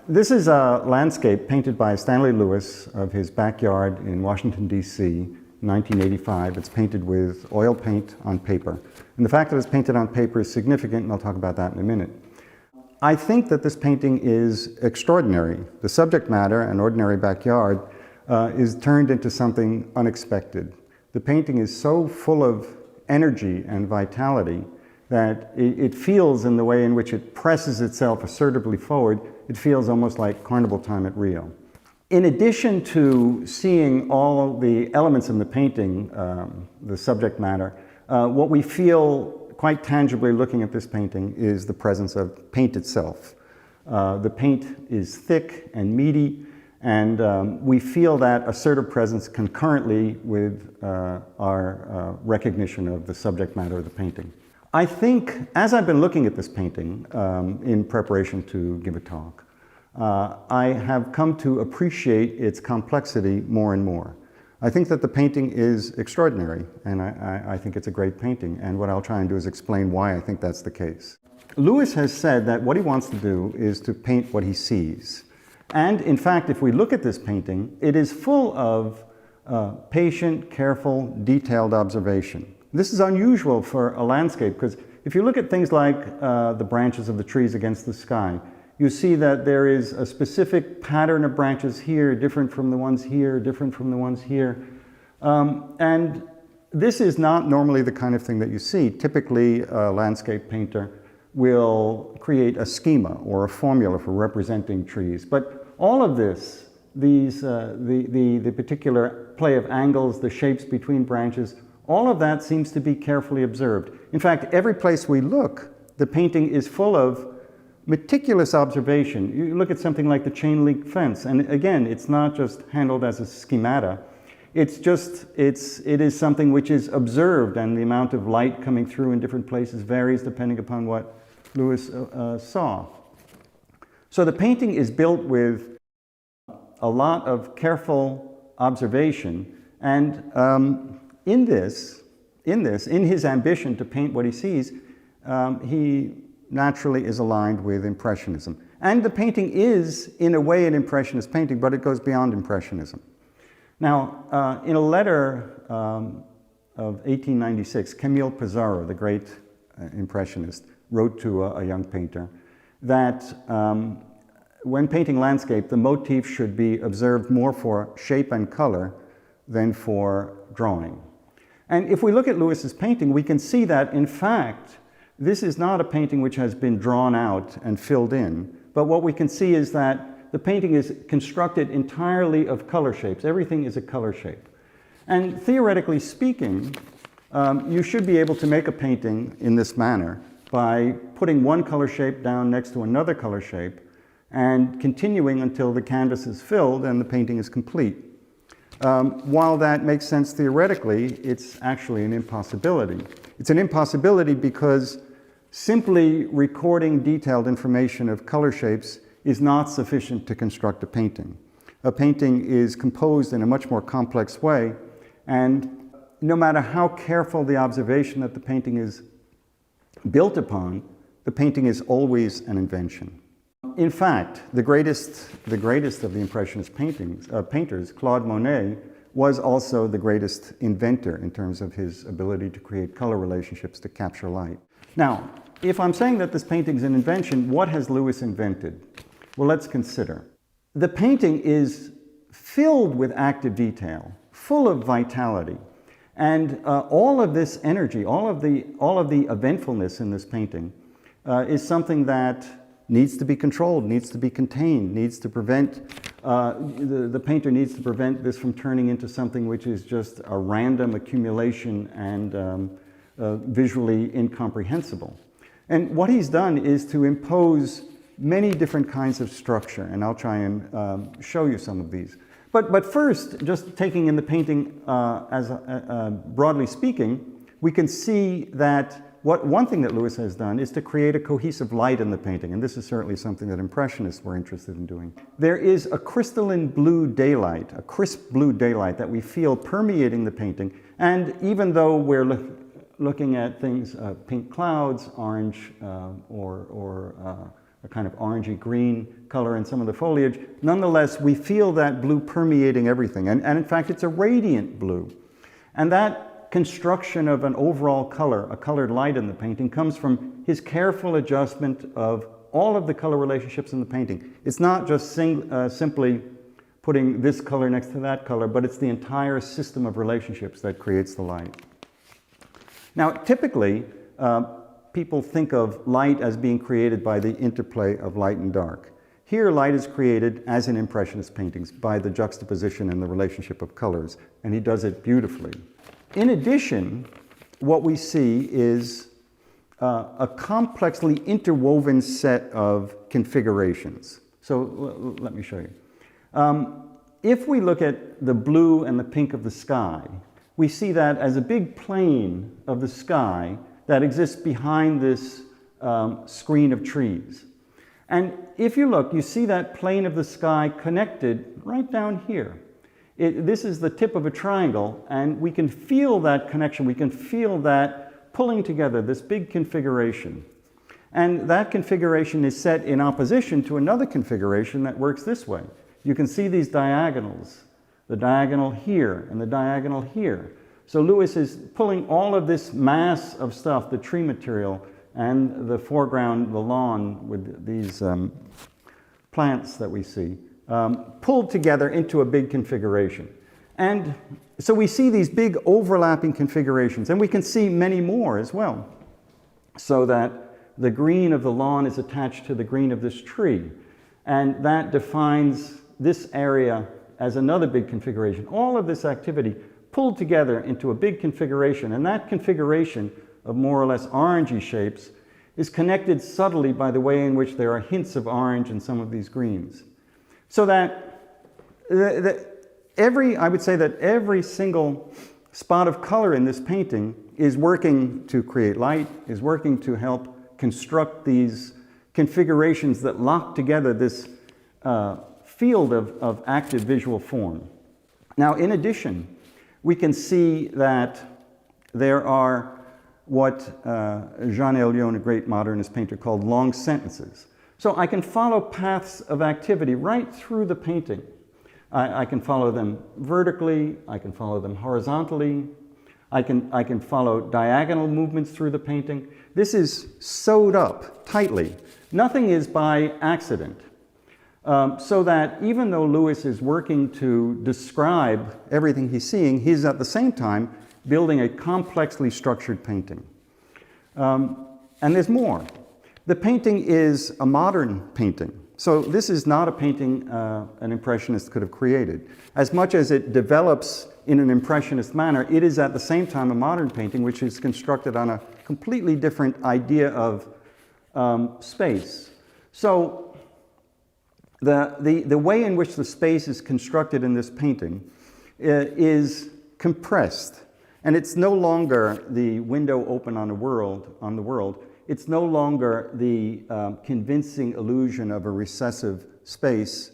This is a landscape painted by Stanley Lewis of his backyard in Washington, D.C., 1985. It's painted with oil paint on paper. And the fact that it's painted on paper is significant, and I'll talk about that in a minute. I think that this painting is extraordinary. The subject matter, an ordinary backyard, is turned into something unexpected. The painting is so full of energy and vitality that it feels, in the way in which it presses itself assertively forward, it feels almost like carnival time at Rio. In addition to seeing all the elements in the painting, the subject matter, what we feel quite tangibly looking at this painting is the presence of paint itself. The paint is thick and meaty, and we feel that assertive presence concurrently with our recognition of the subject matter of the painting. I think, as I've been looking at this painting in preparation to give a talk, I have come to appreciate its complexity more and more. I think that the painting is extraordinary, and I think it's a great painting, and what I'll try and do is explain why I think that's the case. Lewis has said that what he wants to do is to paint what he sees. And in fact, if we look at this painting, it is full of patient, careful, detailed observation. This is unusual for a landscape, because if you look at things like the branches of the trees against the sky, you see that there is a specific pattern of branches here, different from the ones here, different from the ones here. And this is not normally the kind of thing that you see. Typically, a landscape painter will create a schema or a formula for representing trees. But all of this, the particular play of angles, the shapes between branches, all of that seems to be carefully observed. In fact, every place we look, the painting is full of meticulous observation. You look at something like the chain link fence, and again, it's not just handled as a schemata. It is something which is observed, and the amount of light coming through in different places varies depending upon what Lewis saw. So the painting is built with a lot of careful observation, and in his ambition to paint what he sees, he naturally is aligned with Impressionism. And the painting is, in a way, an Impressionist painting, but it goes beyond Impressionism. Now, in a letter of 1896, Camille Pissarro, the great Impressionist, wrote to a young painter that when painting landscape, the motif should be observed more for shape and color than for drawing. And if we look at Lewis's painting, we can see that, in fact, this is not a painting which has been drawn out and filled in, but what we can see is that the painting is constructed entirely of color shapes. Everything is a color shape. And theoretically speaking, you should be able to make a painting in this manner by putting one color shape down next to another color shape and continuing until the canvas is filled and the painting is complete. While that makes sense theoretically, it's actually an impossibility. It's an impossibility because simply recording detailed information of color shapes is not sufficient to construct a painting. A painting is composed in a much more complex way, and no matter how careful the observation that the painting is built upon, the painting is always an invention. In fact, the greatest of the Impressionist painters, Claude Monet, was also the greatest inventor in terms of his ability to create color relationships to capture light. Now, if I'm saying that this painting is an invention, what has Lewis invented? Well, let's consider. The painting is filled with active detail, full of vitality, and all of this energy, all of the eventfulness in this painting is something that needs to be controlled, needs to be contained, needs to prevent, the painter needs to prevent this from turning into something which is just a random accumulation and visually incomprehensible. And what he's done is to impose many different kinds of structure, and I'll try and show you some of these. But first, just taking in the painting broadly speaking, we can see that one thing that Lewis has done is to create a cohesive light in the painting, and this is certainly something that Impressionists were interested in doing. There is a crystalline blue daylight, a crisp blue daylight that we feel permeating the painting, and even though we're looking at things, pink clouds, orange or a kind of orangey green color in some of the foliage. Nonetheless, we feel that blue permeating everything. And in fact, it's a radiant blue. And that construction of an overall color, a colored light in the painting, comes from his careful adjustment of all of the color relationships in the painting. It's not just simply putting this color next to that color, but it's the entire system of relationships that creates the light. Now, typically, people think of light as being created by the interplay of light and dark. Here, light is created, as in Impressionist paintings, by the juxtaposition and the relationship of colors, and he does it beautifully. In addition, what we see is a complexly interwoven set of configurations. So let me show you. If we look at the blue and the pink of the sky, we see that as a big plane of the sky that exists behind this screen of trees. And if you look, you see that plane of the sky connected right down here. This is the tip of a triangle, and we can feel that connection. We can feel that pulling together, this big configuration. And that configuration is set in opposition to another configuration that works this way. You can see these diagonals, the diagonal here and the diagonal here. So Lewis is pulling all of this mass of stuff, the tree material, and the foreground, the lawn with these plants that we see, pulled together into a big configuration. And so we see these big overlapping configurations, and we can see many more as well. So that the green of the lawn is attached to the green of this tree, and that defines this area as another big configuration. All of this activity pulled together into a big configuration, and that configuration of more or less orangey shapes is connected subtly by the way in which there are hints of orange in some of these greens. So that I would say that every single spot of color in this painting is working to create light, is working to help construct these configurations that lock together this field of active visual form. Now, in addition, we can see that there are what Jean Hélion, a great modernist painter, called long sentences. So I can follow paths of activity right through the painting. I can follow them vertically, I can follow them horizontally, I can follow diagonal movements through the painting. This is sewed up tightly. Nothing is by accident. So that even though Lewis is working to describe everything he's seeing, he's at the same time building a complexly structured painting. And there's more. The painting is a modern painting. So this is not a painting an Impressionist could have created. As much as it develops in an Impressionist manner, it is at the same time a modern painting which is constructed on a completely different idea of space. So the way in which the space is constructed in this painting is compressed, and it's no longer the window open on the world. It's no longer the convincing illusion of a recessive space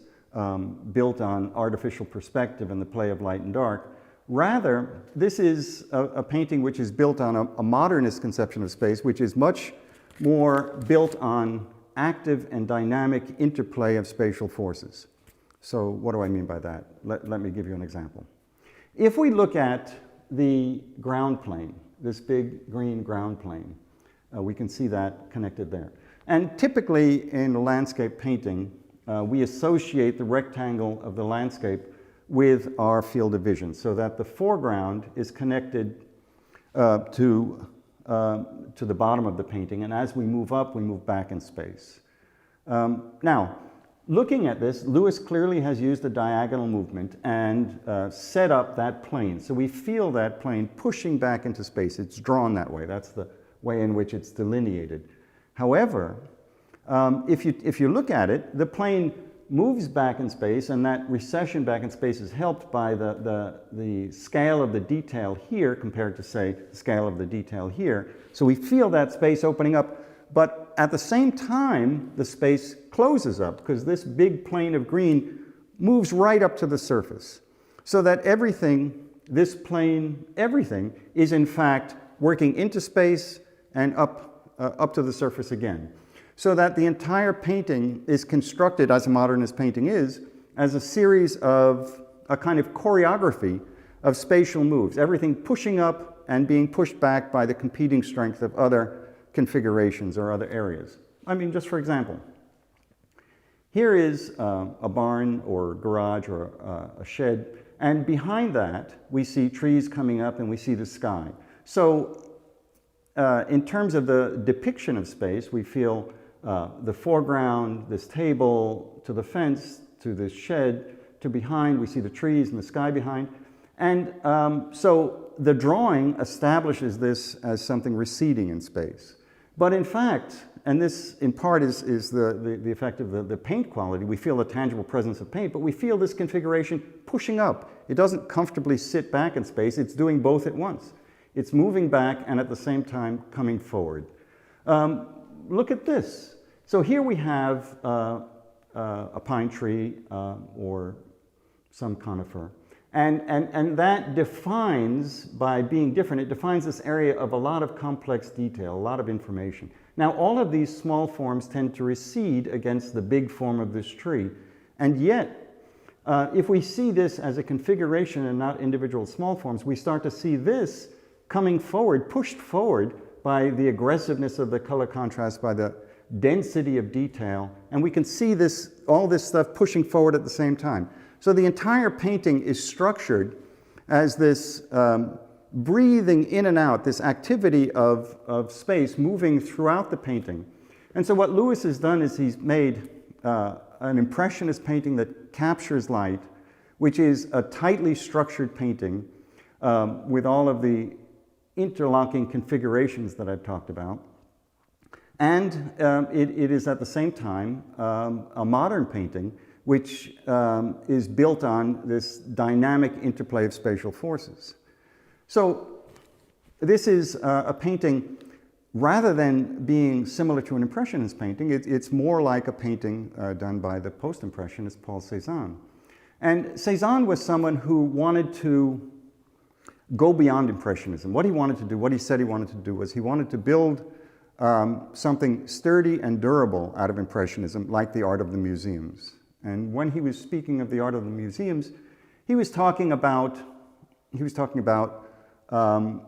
built on artificial perspective and the play of light and dark. Rather, this is a painting which is built on a modernist conception of space, which is much more built on active and dynamic interplay of spatial forces. So what do I mean by that? Let me give you an example. If we look at the ground plane, this big green ground plane, we can see that connected there. And typically in a landscape painting, we associate the rectangle of the landscape with our field of vision, so that the foreground is connected to the bottom of the painting, and as we move up, we move back in space. Now, looking at this, Lewis clearly has used a diagonal movement and set up that plane. So we feel that plane pushing back into space. It's drawn that way. That's the way in which it's delineated. However, if you look at it, the plane moves back in space, and that recession back in space is helped by the scale of the detail here compared to, say, the scale of the detail here. So we feel that space opening up, but at the same time, the space closes up because this big plane of green moves right up to the surface. So that everything, this plane, everything, is in fact working into space and up to the surface again. So that the entire painting is constructed, as a modernist painting is, as a series of a kind of choreography of spatial moves, everything pushing up and being pushed back by the competing strength of other configurations or other areas. I mean, just for example, here is a barn or garage or a shed, and behind that we see trees coming up and we see the sky. So in terms of the depiction of space, we feel the foreground, this table, to the fence, to this shed, to behind, we see the trees and the sky behind. And so the drawing establishes this as something receding in space. But in fact, and this in part is the effect of the paint quality, we feel the tangible presence of paint, but we feel this configuration pushing up. It doesn't comfortably sit back in space, it's doing both at once. It's moving back and at the same time coming forward. Look at this. So here we have a pine tree or some conifer. And that defines, by being different, it defines this area of a lot of complex detail, a lot of information. Now, all of these small forms tend to recede against the big form of this tree. And yet, if we see this as a configuration and not individual small forms, we start to see this coming forward, pushed forward by the aggressiveness of the color contrast, by the density of detail. And we can see this, all this stuff pushing forward at the same time. So the entire painting is structured as this breathing in and out, this activity of space moving throughout the painting. And so what Lewis has done is he's made an impressionist painting that captures light, which is a tightly structured painting with all of the interlocking configurations that I've talked about. And it is at the same time a modern painting which is built on this dynamic interplay of spatial forces. So this is a painting, rather than being similar to an Impressionist painting, it's more like a painting done by the post-Impressionist Paul Cézanne. And Cézanne was someone who wanted to go beyond Impressionism. What he wanted to do, what he said he wanted to do, was he wanted to build something sturdy and durable out of Impressionism, like the art of the museums. And when he was speaking of the art of the museums, he was talking about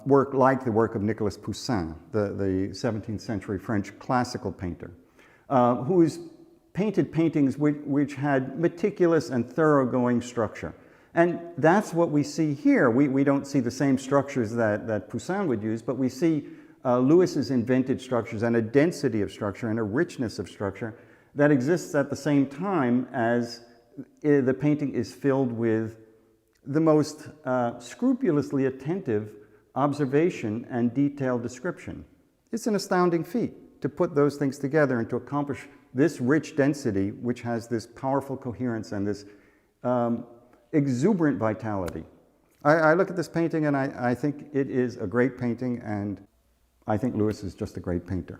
work like the work of Nicolas Poussin, the 17th century French classical painter, who's painted paintings which had meticulous and thoroughgoing structure. And that's what we see here. We don't see the same structures that Poussin would use, but we see Lewis's invented structures and a density of structure and a richness of structure that exists at the same time as the painting is filled with the most scrupulously attentive observation and detailed description. It's an astounding feat to put those things together and to accomplish this rich density, which has this powerful coherence and this exuberant vitality. I look at this painting and I think it is a great painting, and I think Lewis is just a great painter.